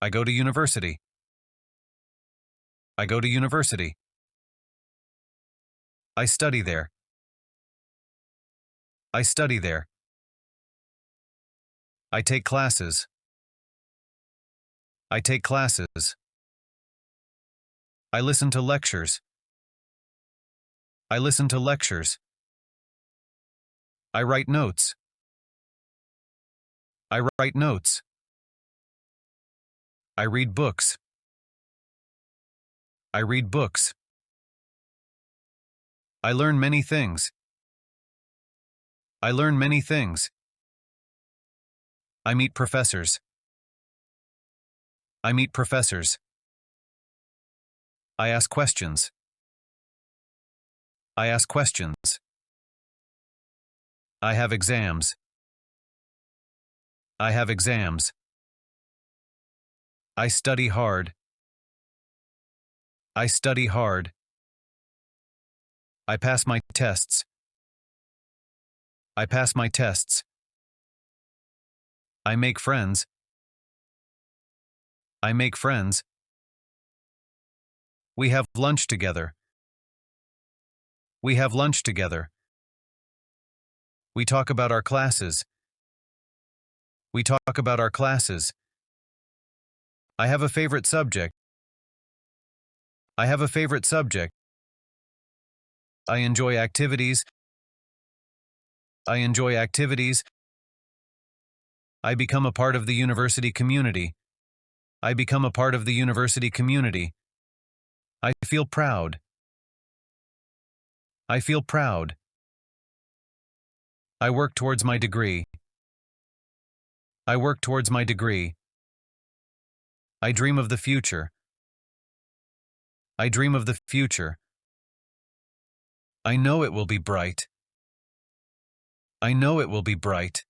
I go to university. I go to university. I study there. I study there. I take classes. I take classes. I listen to lectures. I listen to lectures. I write notes. I write notes. I read books. I read books. I learn many things. I learn many things. I meet professors. I meet professors. I ask questions. I ask questions. I have exams. I have exams. I study hard. I study hard. I pass my tests. I pass my tests. I make friends. I make friends. We have lunch together. We have lunch together. We talk about our classes. We talk about our classes. I have a favorite subject. I have a favorite subject. I enjoy activities. I enjoy activities. I become a part of the university community. I become a part of the university community. I feel proud. I feel proud. I work towards my degree. I work towards my degree. I dream of the future. I dream of the future. I know it will be bright. I know it will be bright.